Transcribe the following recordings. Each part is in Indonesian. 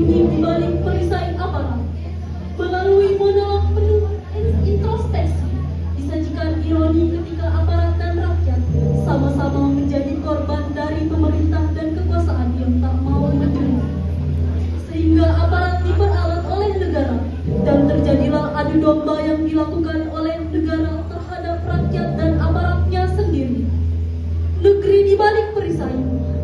tersembunyi di balik perisai aparat. Melalui monolog penuh introspeksi, disajikan ironi ketika aparat dan rakyat sama-sama menjadi korban dari pemerintah dan kekuasaan yang tak mau menerima. Sehingga aparat diperalat oleh negara dan terjadilah adu domba yang dilakukan oleh negara terhadap rakyat dan aparatnya sendiri. Negeri di balik perisai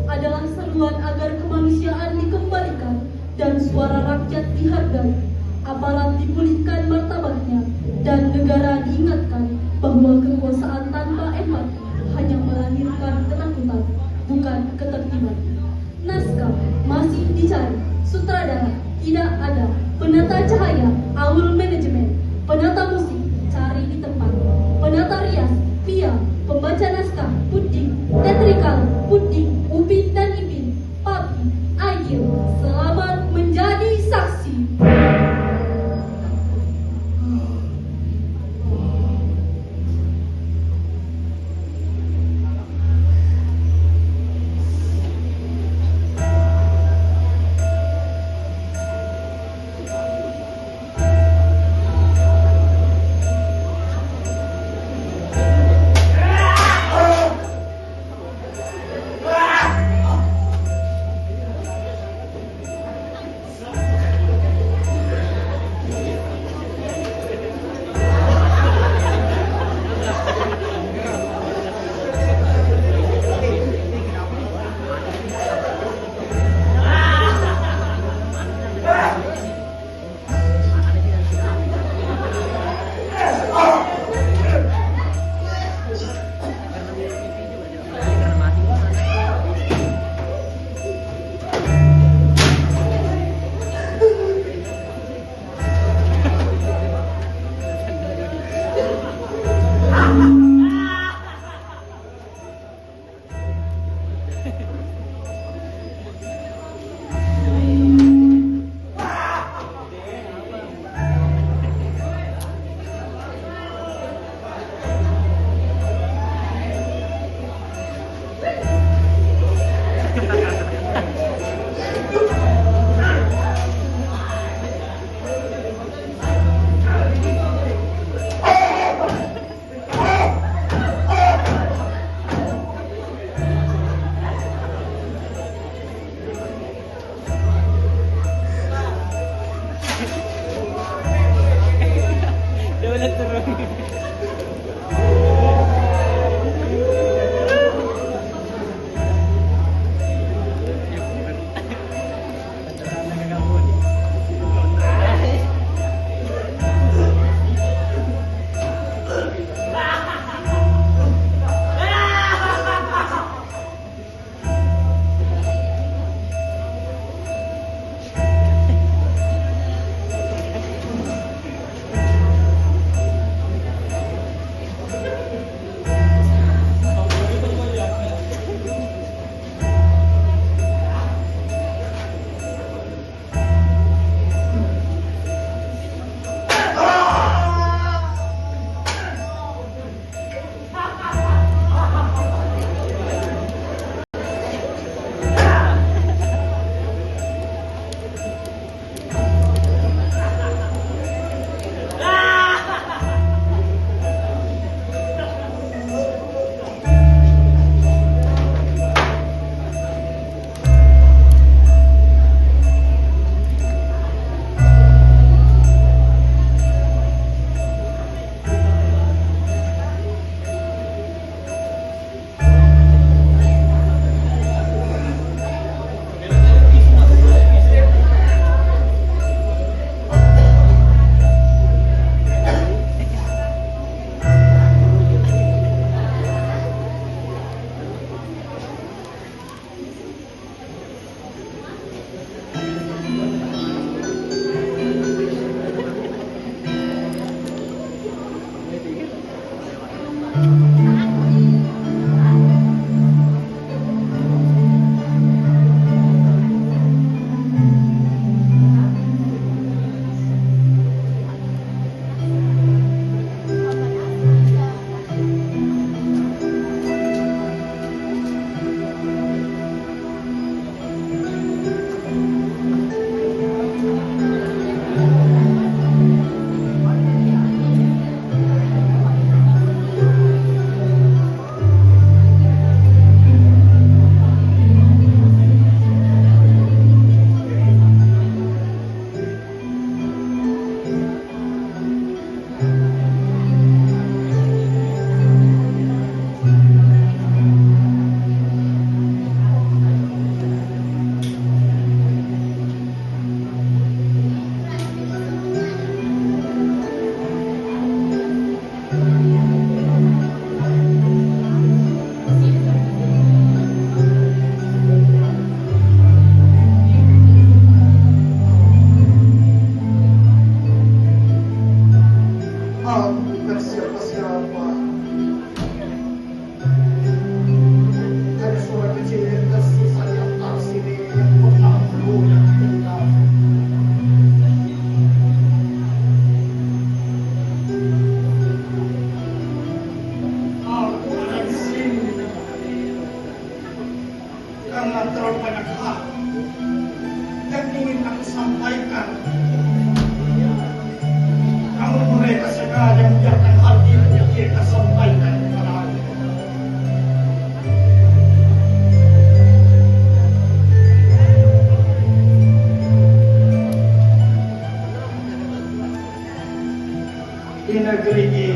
adalah seruan agar kemanusiaan dikembalikan dan suara rakyat dihargai, aparat dipulihkan martabatnya, dan negara diingatkan bahwa kekuasaan tanpa empati hanya melahirkan ketakutan, bukan ketertiban. Naskah masih dicari, sutradara tidak ada, penata cahaya, Aul manajemen, penata musik cari di tempat, penata rias, via, pembaca naskah, Puding, teatrikal, Puding, Upin dan Ipin, Papi, Agil, selamat menjadi saksi. ingin aku sampaikan. Namun mereka sengaja membiarkan hal itu kita sampaikan kepada aku. Di negeri ini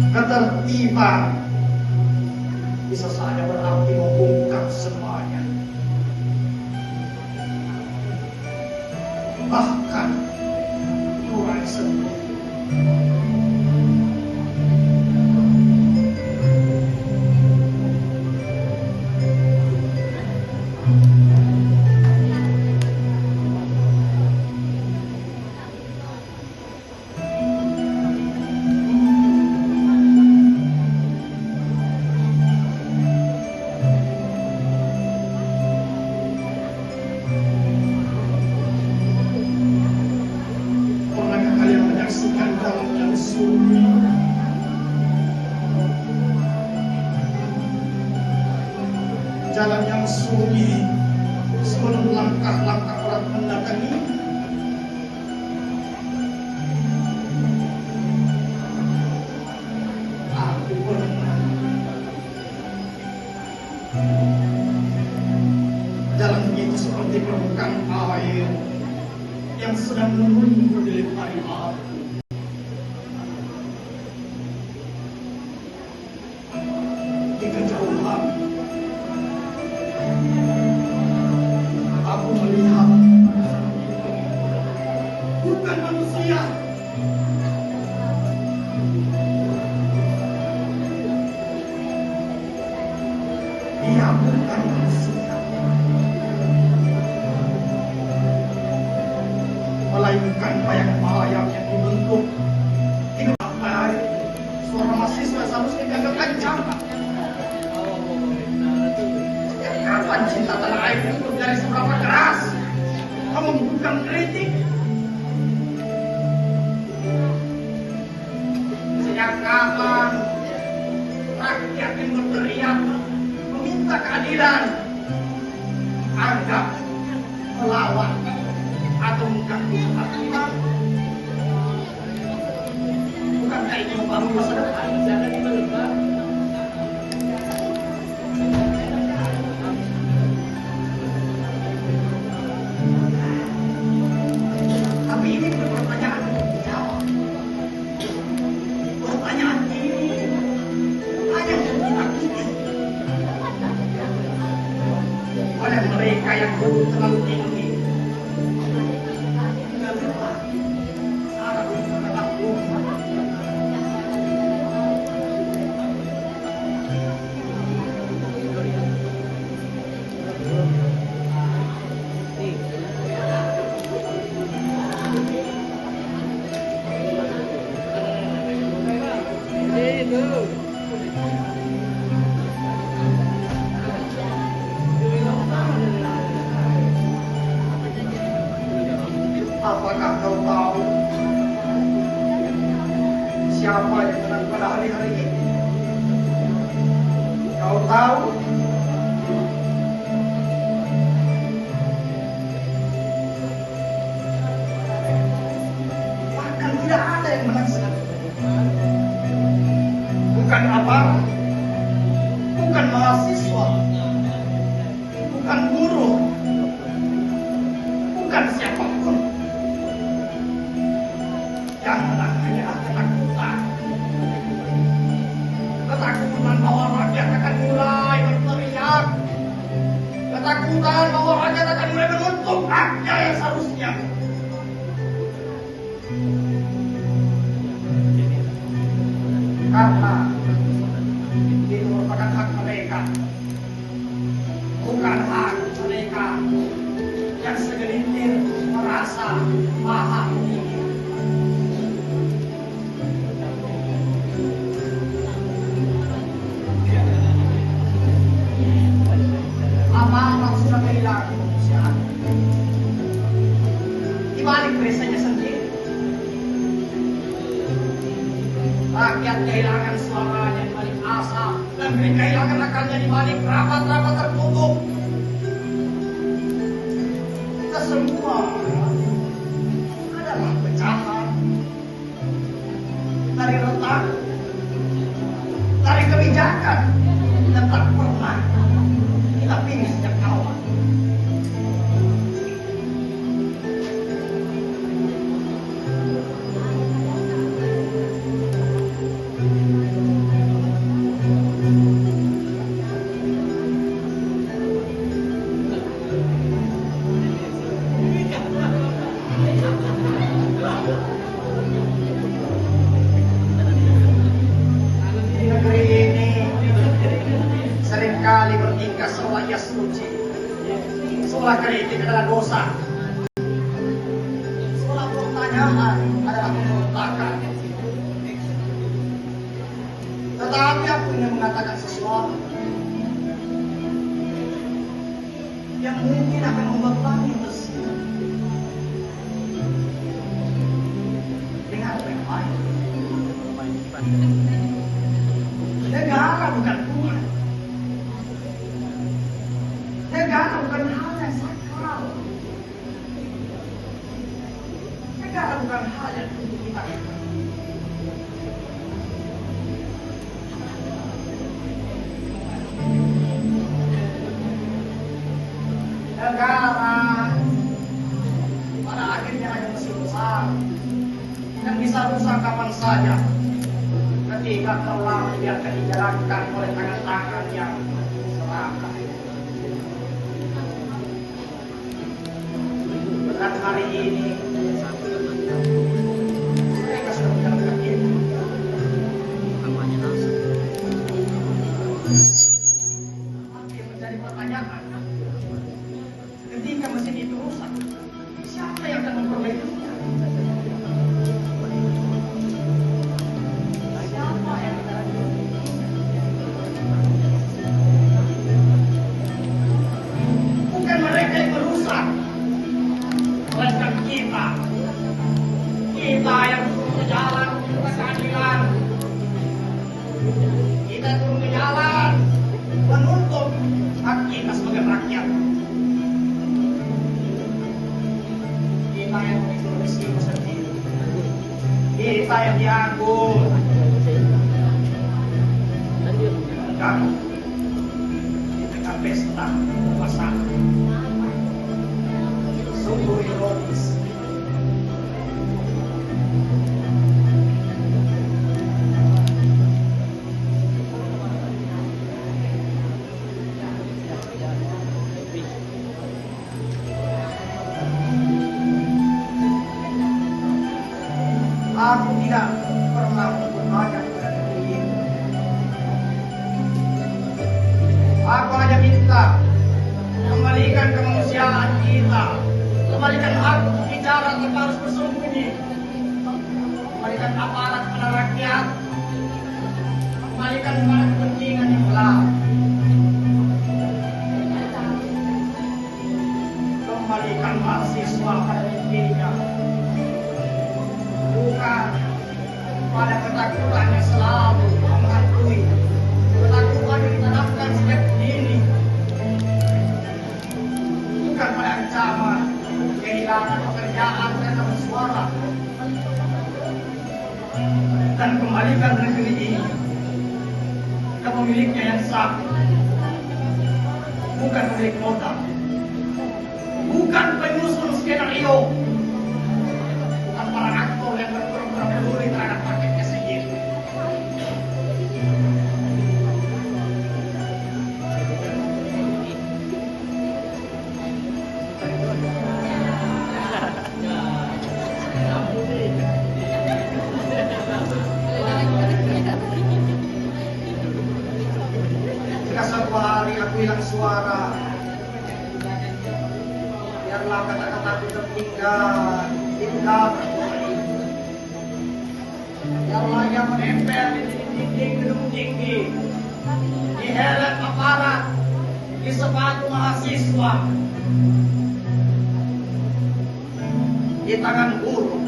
ketertiban bisa saja berarti membungkam semuanya. Bahkan Tuhan sendiri. Jalan yang sunyi sebelum langkah-langkah berat mendatangi. Aku pernah jalan itu seperti permukaan air yang sedang menunggu dilempari api. Di kejauhan aku melihat bukan manusia, dia bukan manusia, melainkan bayang-bayang yang dibentuk tidak baik. Suara mahasiswa seharusnya jaga kencang. Kapan cinta tanah air itu dari seberapa keras kamu bukan kritik? Sejak kapan rakyat yang berteriak meminta keadilan anggap melawan atau mengganggu kehakiman? Bukankah ini membangun masa depan? Jangan dibelah. Tapi ini bukan pertanyaan jawab. Pertanyaan ini hanya ditakiti oleh mereka yang terlalu tinggi. Apakah kau tahu siapa yang menang pada hari-hari ini? Kau tahu? Bahkan tidak ada yang menang sekarang. Bukan aparat, bukan mahasiswa, bukan buruh, bukan siapapun. Yang menang hanya ketakutan. Ketakutan bahwa rakyat akan mulai berteriak. Ketakutan bahwa rakyat akan mulai menuntut haknya yang seharusnya. Karena itu merupakan hak mereka, bukan hak mereka yang segelintir merasa paham ini. Amanah sudah kehilangan kemanusiaan. Di balik perisanya sendiri, rakyat kehilangan suaranya di balik asa, dan mereka kehilangan akalnya di balik rapat-rapat tertutup. suci. Seolah kritik adalah dosa. Seolah pertanyaan adalah pemberontakan. Tetapi aku ingin mengatakan sesuatu yang mungkin akan membuat langit tersirat. Dengar baik-baik. Negara bukan Tuhan. Negara bukan hal yang sakral. Negara bukan hal yang untuk kita. Negara pada akhirnya hanya mesin besar yang bisa rusak kapan saja ketika telah dibiarkan dijalankan oleh tangan-tangan yang serakah. Dan hari ini mereka sudah menjalankan itu. Tapi yang menjadi pertanyaan, ketika mesin itu rusak, siapa yang akan memperbaikinya? Siapa yang akan bukan mereka yang merusak, melainkan kita. Kita yang turun ke jalan untuk keadilan. Kita turun ke jalan menuntut hak kita sebagai rakyat. Kita yang memikul risiko sendiri. Kita yang dianggur. Dan di tengah pesta kekuasaan. Sungguh ironis. Aku tidak pernah bertanya kepada diri ini. Aku hanya minta kembalikan kemanusiaan kita, kembalikan hak bicara tanpa harus bersembunyi, kembalikan aparat kepada rakyat, kembalikan kepada kepentingan yang gelap, kembalikan mahasiswa pada mimpinya. Bukan pada ketakutan yang selalu menghantui, ketakutan yang ditanamkan sejak dini. Bukan pada ancaman kehilangan pekerjaan karena bersuara. Dan kembalikan negeri ini ke pemiliknya yang sah. Bukan pemilik modal, bukan penyusun skenario, bukan para aktor yang berpura-pura peduli terhadap rakyatnya sendiri. Jika suatu hari aku hilang suara, biarlah kata-kataku tertinggal di udara. Biarlah ia menempel di dinding gedung tinggi, di helm aparat, di sepatu mahasiswa, di tangan guru,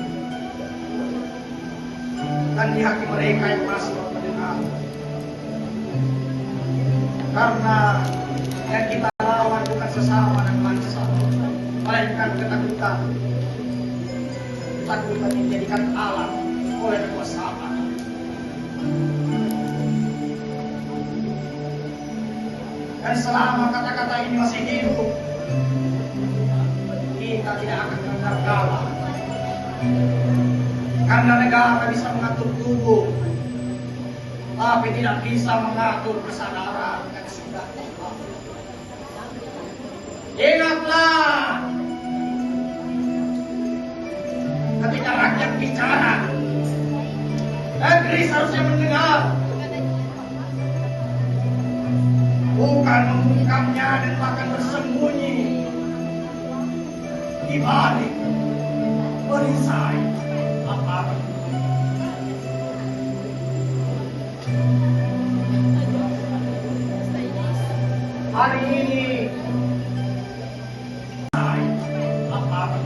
dan di hati mereka yang masih mendengar. Karena yang kita lawan bukan sesama dan bangsa, melainkan ketakutan. Ketakutan yang dijadikan alat oleh kekuasaan. Dan selama kata-kata ini masih hidup, kita tidak akan mendengar kalah. Karena negara bisa mengatur tubuh, tapi tidak bisa mengatur kesadaran yang sudah tiba. Ingatlah, ketika rakyat bicara, negeri seharusnya mendengar, bukan membungkamnya yang akan bersembunyi di balik perisai aparat. Hari ini aparat.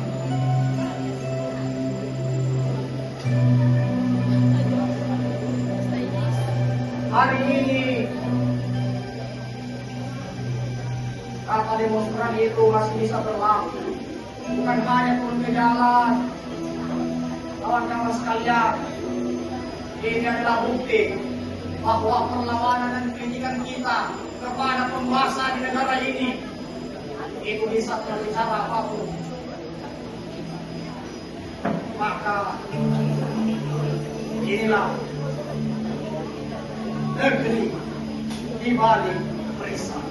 Hari ini kata demonstran itu masih bisa berlaku, bukan hanya turun ke jalan. Kawan-kawan sekalian, ini adalah bukti bahwa perlawanan dan kritikan kita kepada penguasa di negara ini itu bisa melalui cara apapun. Maka inilah negeri di balik perisai.